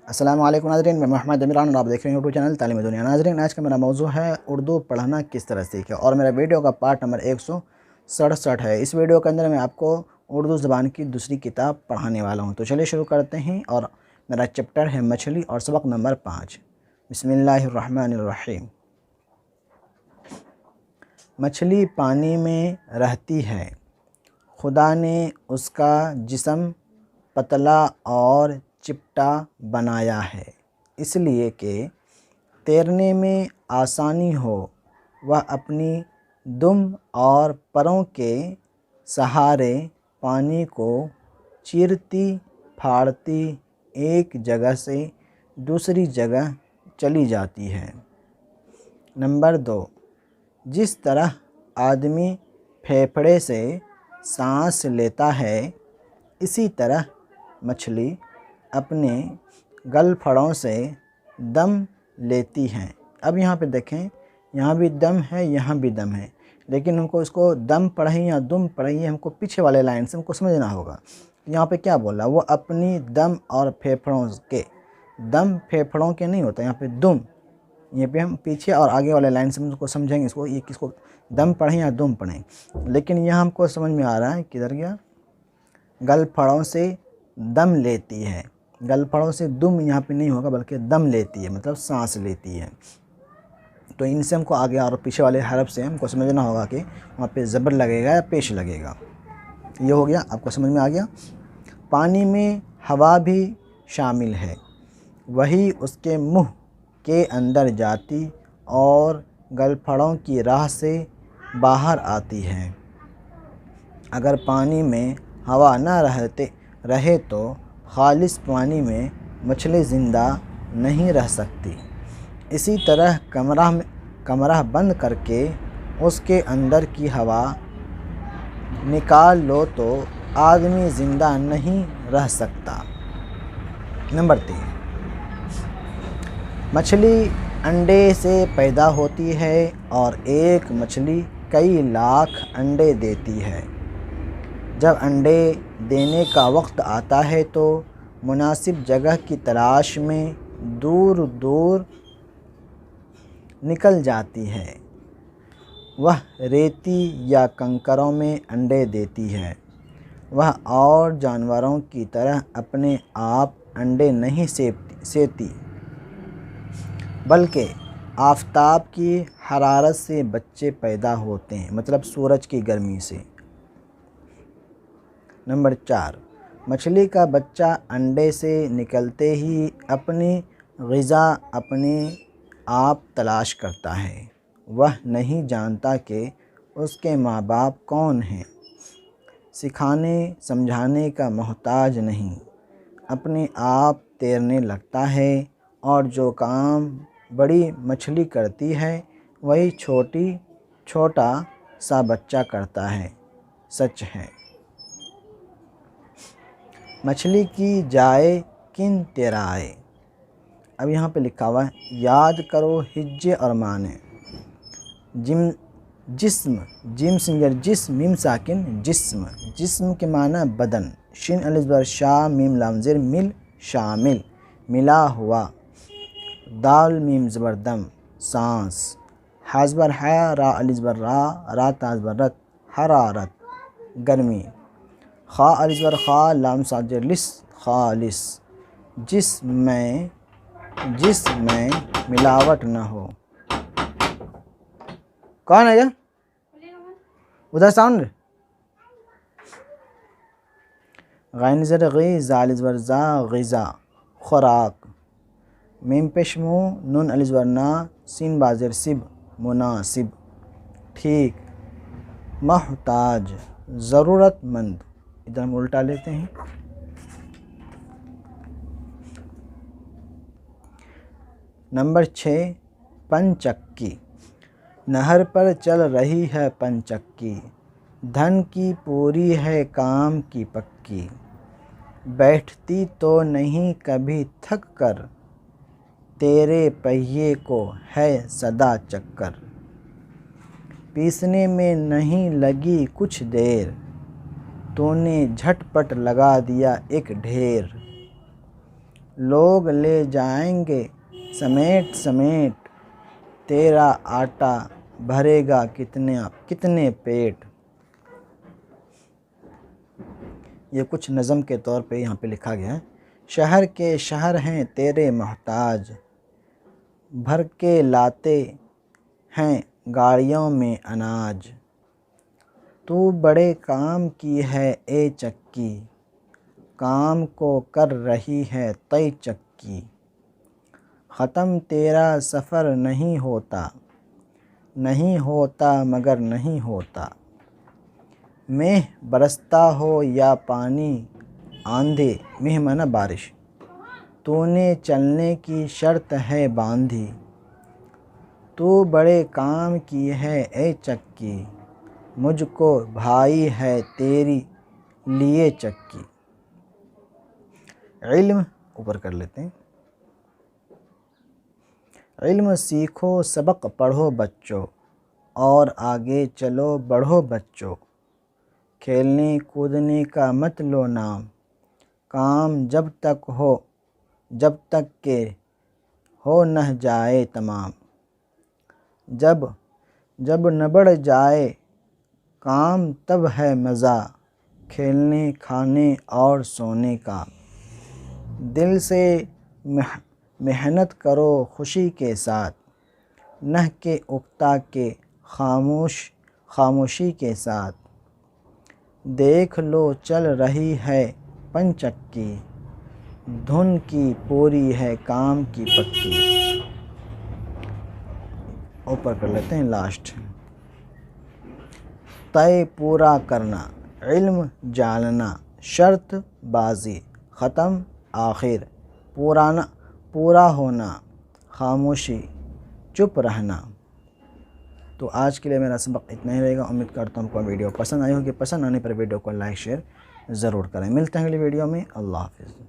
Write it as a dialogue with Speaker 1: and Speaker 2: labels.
Speaker 1: السلام علیکم ناظرین، میں محمد عمران اور آپ دیکھ رہے ہیں یوٹیوب چینل تعلیم دنیا۔ ناظرین، آج کا میرا موضوع ہے اردو پڑھنا کس طرح سیکھیں، اور میرا ویڈیو کا پارٹ نمبر 167 ہے۔ اس ویڈیو کے اندر میں آپ کو اردو زبان کی دوسری کتاب پڑھانے والا ہوں۔ تو چلیے شروع کرتے ہیں، اور میرا چیپٹر ہے مچھلی اور سبق نمبر 5۔ بسم اللہ الرحمن الرحیم۔ مچھلی پانی میں رہتی ہے، خدا نے اس کا جسم پتلا اور چپٹا بنایا ہے، اس لیے کہ تیرنے میں آسانی ہو۔ وہ اپنی دم اور پروں کے سہارے پانی کو چیرتی پھاڑتی ایک جگہ سے دوسری جگہ چلی جاتی ہے۔ نمبر 2، جس طرح آدمی پھیپھڑے سے سانس لیتا ہے، اسی طرح مچھلی اپنے گل پھڑوں سے دم لیتی ہے۔ اب یہاں پہ دیکھیں، یہاں بھی دم ہے، یہاں بھی دم ہے، لیکن ہم کو اس کو دم پڑھیں یا دم پڑھیں، ہم کو پیچھے والے لائن سے ہم کو سمجھنا ہوگا۔ یہاں پہ کیا بولا؟ وہ اپنی دم اور پھیپھڑوں کے، دم پھیپھڑوں کے نہیں ہوتا، یہاں پہ دم، یہاں پہ ہم پیچھے اور آگے والے لائن سے ہم کو سمجھیں گے اس کو، یہ کس کو دم پڑھیں یا دم پڑھیں۔ لیکن یہاں ہم کو سمجھ میں آ رہا ہے کدھر گیا، گل پھڑوں سے دم لیتی ہے۔ گل پھڑوں سے دم یہاں پہ نہیں ہوگا، بلکہ دم لیتی ہے، مطلب سانس لیتی ہے۔ تو ان سے ہم کو آگے اور پیچھے والے حرف سے ہم کو سمجھنا ہوگا کہ وہاں پہ زبر لگے گا یا پیش لگے گا۔ یہ ہو گیا، آپ کو سمجھ میں آ گیا۔ پانی میں ہوا بھی شامل ہے، وہی اس کے منہ کے اندر جاتی اور گل پھڑوں کی راہ سے باہر آتی ہے۔ اگر پانی میں ہوا نہ رہے تو خالص پانی میں مچھلی زندہ نہیں رہ سکتی۔ اسی طرح کمرہ بند کر کے اس کے اندر کی ہوا نکال لو تو آدمی زندہ نہیں رہ سکتا۔ نمبر 3، مچھلی انڈے سے پیدا ہوتی ہے اور ایک مچھلی کئی لاکھ انڈے دیتی ہے۔ جب انڈے دینے کا وقت آتا ہے تو مناسب جگہ کی تلاش میں دور دور نکل جاتی ہے۔ وہ ریتی یا کنکروں میں انڈے دیتی ہے۔ وہ اور جانوروں کی طرح اپنے آپ انڈے نہیں سیتی، بلکہ آفتاب کی حرارت سے بچے پیدا ہوتے ہیں، مطلب سورج کی گرمی سے۔ نمبر 4، مچھلی کا بچہ انڈے سے نکلتے ہی اپنی غذا اپنے آپ تلاش کرتا ہے۔ وہ نہیں جانتا کہ اس کے ماں باپ کون ہیں، سکھانے سمجھانے کا محتاج نہیں، اپنے آپ تیرنے لگتا ہے، اور جو کام بڑی مچھلی کرتی ہے وہی چھوٹا سا بچہ کرتا ہے۔ سچ ہے۔ مچھلی کی جائے کن تیرائے۔ اب یہاں پہ لکھا ہوا ہے، یاد کرو ہجے اور معنی۔ جسم، جیم سنگر جسم، میم ساکن جسم، جسم کے معنی بدن۔ شین الف بر شا میم لام زیر مل، شامل، ملا ہوا۔ دال میم زبر دم، سانس۔ حاء بر حا را الف بر را، را تا بر رت، حرارت، گرمی۔ خا الف بر خا لام صاد زیر لس، خالص، جسم میں ملاوٹ نہ ہو۔ کون ہے یہ؟ ادھر ساؤنڈ۔ غین زر غی، زال زبر زا، غذا، خوراک۔ میم پیشمو نون الف بر نا، سین بازر سب، مناسب، ٹھیک، محتاج، ضرورت مند۔ ادھر ہم الٹا لیتے ہیں۔ نمبر 6، پن چکی۔ نہر پر چل رہی ہے پن چکی، دھن کی پوری ہے کام کی پکی، بیٹھتی تو نہیں کبھی تھک کر، تیرے پہیے کو ہے سدا چکر، پیسنے میں نہیں لگی کچھ دیر، تو نے جھٹ پٹ لگا دیا ایک ڈھیر، لوگ لے جائیں گے سمیٹ سمیٹ، تیرا آٹا بھرے گا کتنے پیٹ۔ یہ کچھ نظم کے طور پہ یہاں پہ لکھا گیا ہے۔ شہر کے شہر ہیں تیرے محتاج، بھر کے لاتے ہیں گاڑیوں میں اناج۔ تو بڑے کام کی ہے اے چکی، کام کو کر رہی ہے طے چکی۔ ختم تیرا سفر نہیں ہوتا مگر نہیں ہوتا۔ مہ برستا ہو یا پانی آندھے، مہ معنی بارش، تو نے چلنے کی شرط ہے باندھی۔ تو بڑے کام کی ہے اے چکی، مجھ کو بھائی ہے تیری لیے چکی۔ علم اوپر کر لیتے ہیں۔ علم سیکھو سبق پڑھو بچوں، اور آگے چلو بڑھو بچوں۔ کھیلنے کودنے کا مت لو نام، کام جب تک کہ ہو نہ جائے تمام۔ جب نہ بڑھ جائے کام تب ہے مزہ، کھیلنے کھانے اور سونے کا۔ دل سے محنت کرو خوشی کے ساتھ، نہ کہ اکتا کے خاموشی کے ساتھ۔ دیکھ لو چل رہی ہے پن چکی، دھن کی پوری ہے کام کی پکی۔ اوپر کر لیتے ہیں لاسٹ۔ طے پورا کرنا، علم جاننا، شرط بازی، ختم آخر، پورا ہونا، خاموشی، چپ رہنا۔ تو آج کے لیے میرا سبق اتنا ہی رہے گا۔ امید کرتا ہوں آپ کو ویڈیو پسند آئی ہوگی۔ پسند آنے پر ویڈیو کو لائک شیئر ضرور کریں۔ ملتے ہیں اگلی ویڈیو میں۔ اللہ حافظ۔